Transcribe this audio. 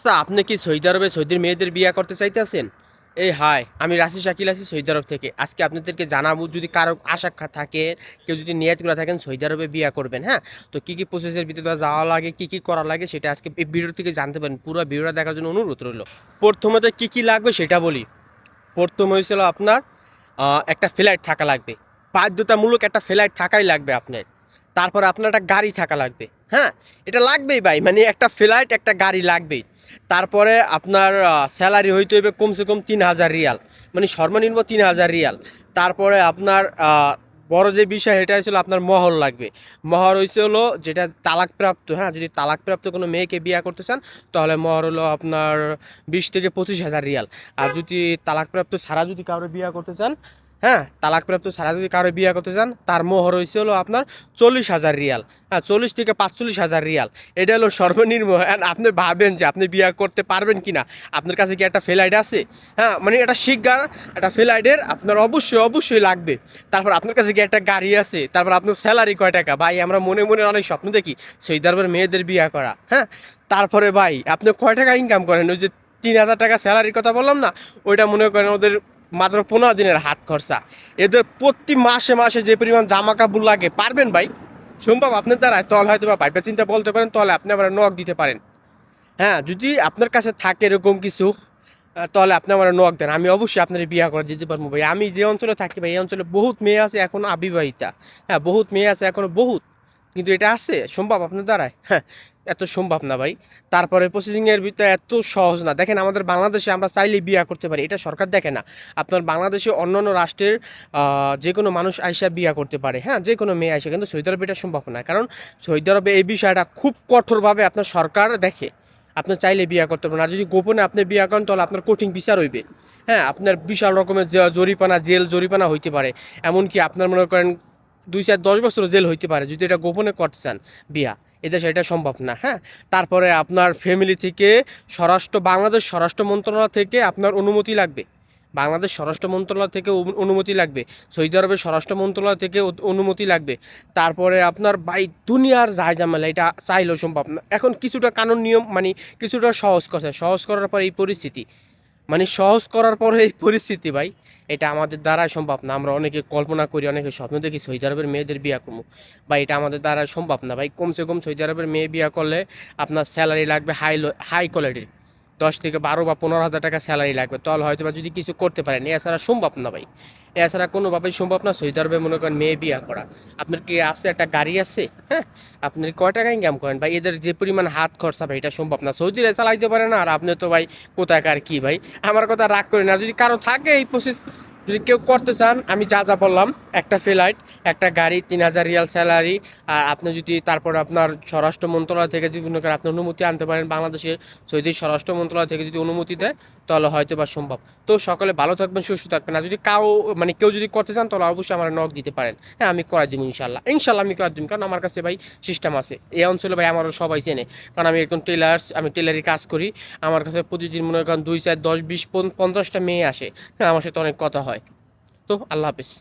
আচ্ছা, আপনি কি সৌদি আরবে সৌদির মেয়েদের বিয়ে করতে চাইতেছেন? এই হাই, আমি রাশি শাকিল আছি সৌদি আরব থেকে। আজকে আপনাদেরকে জানাবো, যদি কারো আশা থাকে, কেউ যদি নিয়ত করে থাকেন সৌদি আরবে বিয়ে করবেন, হ্যাঁ, তো কি কি প্রসেসের ভিতরে যাওয়া লাগে, কি কি করা লাগে, সেটা আজকে এই ভিডিও থেকে জানতে পারেন। পুরো ভিডিওটা দেখার জন্য অনুরোধ রইল। প্রথমে তো কি কি লাগবে সেটা বলি। প্রথম হয়েছিল আপনার একটা ফ্লাইট থাকা লাগবে। বাধ্যতামূলক একটা ফ্লাইট থাকাই লাগবে আপনার। তারপর আপনার একটা গাড়ি থাকা লাগবে। হ্যাঁ, এটা লাগবেই ভাই, মানে একটা ফ্লাইট একটা গাড়ি লাগবেই। তারপরে আপনার স্যালারি হইতে হইবে কমসে কম 3,000 রিয়াল, মানে সর্বনিম্ন 3,000 রিয়াল। তারপরে আপনার বড় যে বিষয় এটা হয়েছিল আপনার মহর লাগবে। মহর হয়েছে হলো যেটা তালাকপ্রাপ্ত, হ্যাঁ, যদি তালাকপ্রাপ্ত কোনো মেয়েকে বিয়ে করতে চান তাহলে মহর হলো আপনার 20 থেকে 25,000 রিয়াল। আর যদি তালাকপ্রাপ্ত ছাড়া যদি কারো বিয়ে করতে চান, হ্যাঁ, তালাকপ্রাপ্ত ছাড়া যদি কারো বিয়ে করতে চান, তার মোহর হয়েছে হলো আপনার 40,000 রিয়াল। হ্যাঁ, 40 থেকে 45,000 রিয়াল। এটা হলো সর্বনিম্ন। আপনি ভাবেন যে আপনি বিয়ে করতে পারবেন কি না। আপনার কাছে কি একটা ফ্লাইট আছে? হ্যাঁ, মানে এটা শিগগির একটা ফ্লাইটের আপনার অবশ্যই অবশ্যই লাগবে। তারপর আপনার কাছে কি একটা গাড়ি আছে? তারপর আপনার স্যালারি কয় টাকা? ভাই, আমরা মনে মনে অনেক স্বপ্ন দেখি সৌদি আরবের মেয়েদের বিয়ে করা। হ্যাঁ, তারপরে ভাই আপনি কয় টাকা ইনকাম করেন? ওই যে 3,000 টাকা স্যালারির কথা বললাম না, ওইটা মনে করেন ওদের মাত্র 15 দিনের হাত খরচা। এদের প্রতি মাসে মাসে যে পরিমাণ জামা কাপড় লাগে, পারবেন ভাই? সম্ভব আপনার দ্বারা? তাহলে হয়তো বা ভাইবা চিন্তা বলতে পারেন, তাহলে আপনি আবার নক দিতে পারেন। হ্যাঁ, যদি আপনার কাছে থাকে এরকম কিছু, তাহলে আপনি আমার নক দেন, আমি অবশ্যই আপনার বিয়ে করে দিতে পারবো ভাই। আমি যে অঞ্চলে থাকি ভাই, এই অঞ্চলে বহুত মেয়ে আছে এখনো অবিবাহিতা। হ্যাঁ, বহুত মেয়ে আছে এখনো, বহুত। কিন্তু এটা আছে সম্ভব আপনার দ্বারায়? হ্যাঁ, এত সম্ভব না ভাই। তারপরে প্রসেসিংয়ের ভিতরে এত সহজ না। দেখেন, আমাদের বাংলাদেশে আমরা চাইলে বিয়ে করতে পারি, এটা সরকার দেখে না। আপনার বাংলাদেশে অন্যান্য রাষ্ট্রের যে কোনো মানুষ আইসা বিয়ে করতে পারে, হ্যাঁ, যে কোনো মেয়ে আইসা, কিন্তু সৌদি আরবে এটা সম্ভব না। কারণ সৌদি আরবে এই বিষয়টা খুব কঠোরভাবে আপনার সরকার দেখে। আপনি চাইলে বিয়ে করতে পারেন, আর যদি গোপনে আপনি বিয়ে করেন তাহলে আপনার কঠিন বিচার হইবে। হ্যাঁ, আপনার বিশাল রকমের জরিপানা, জেল জরিপানা হইতে পারে। এমনকি আপনার মনে করেন 2, 4, 10 বছর জেল হইতে পারে যদি এটা গোপনে করতে চান বিয়া। এতে সেটা সম্ভব না। হ্যাঁ, তারপরে আপনার ফ্যামিলি থেকে বাংলাদেশ স্বরাষ্ট্র মন্ত্রণালয় থেকে আপনার অনুমতি লাগবে। বাংলাদেশ স্বরাষ্ট্র মন্ত্রণালয় থেকে অনুমতি লাগবে। সৌদি আরবের স্বরাষ্ট্র মন্ত্রণালয় থেকে অনুমতি লাগবে। তারপরে আপনার বাই দুনিয়ার যায় ঝামেলা, এটা চাইলেও সম্ভব না। এখন কিছুটা কানুন নিয়ম মানে কিছুটা সহজ করছে, সহজ করার পর এই পরিস্থিতি, মানে সহজ করার পরে এই পরিস্থিতি ভাই। এটা আমাদের দ্বারা সম্ভব না। আমরা অনেকে কল্পনা করি, অনেকে স্বপ্ন দেখি সৌদি আরবের মেয়েদের বিয়ে করবো, বা এটা আমাদের দ্বারা সম্ভব না ভাই। কমসে কম সৌদি আরবের মেয়ে বিয়ে করলে আপনার স্যালারি লাগবে হাই কোয়ালিটির, 10 থেকে 12 বা 15 হাজার টাকা স্যালারি লাগবে, তাহলে হয়তো বা যদি কিছু করতে পারেন। এছাড়া সম্ভব না ভাই, এছাড়া কোনোভাবেই সম্ভব না সৌদি আরবে মনে করেন মেয়ে বিয়ে করা। আপনার কি আছে একটা গাড়ি আছে? হ্যাঁ, আপনি কয় টাকা ইনকাম করেন ভাই? এদের যে পরিমাণ হাত খরচা ভাই, এটা সম্ভব না। সৌদিরা চালাইতে পারে না, আর আপনি তো ভাই কোথাকার কি ভাই। আমার কথা রাগ করেন না, যদি কারো থাকে এই প্রসেস, যদি কেউ করতে চান, আমি যা যা বললাম, একটা ফ্লাইট, একটা গাড়ি, 3,000 রিয়াল স্যালারি, আর আপনি যদি তারপর আপনার স্বরাষ্ট্র মন্ত্রণালয় থেকে যদি মনে করেন আপনি অনুমতি আনতে পারেন, বাংলাদেশের সৌদি স্বরাষ্ট্র মন্ত্রণালয় থেকে যদি অনুমতি দেয়, তাহলে হয়তো বা সম্ভব। তো সকলে ভালো থাকবেন, সুস্থ থাকবেন। আর যদি কেউ যদি করতে চান, তাহলে অবশ্যই আমার নক দিতে পারেন। হ্যাঁ, আমি করাই দিব ইনশাল্লাহ, ইনশাল্লাহ আমি করাই দিব। কারণ আমার কাছে ভাই সিস্টেম আছে এই অঞ্চলে ভাই, আমারও সবাই চেনে। কারণ আমি একজন আমি টেলারি কাজ করি। আমার কাছে প্রতিদিন মনে করেন 2, 4, 10, 20, 50টা মেয়ে আসে। হ্যাঁ, আমার সাথে অনেক কথা হয়। তো আল্লাহ হাফিজ।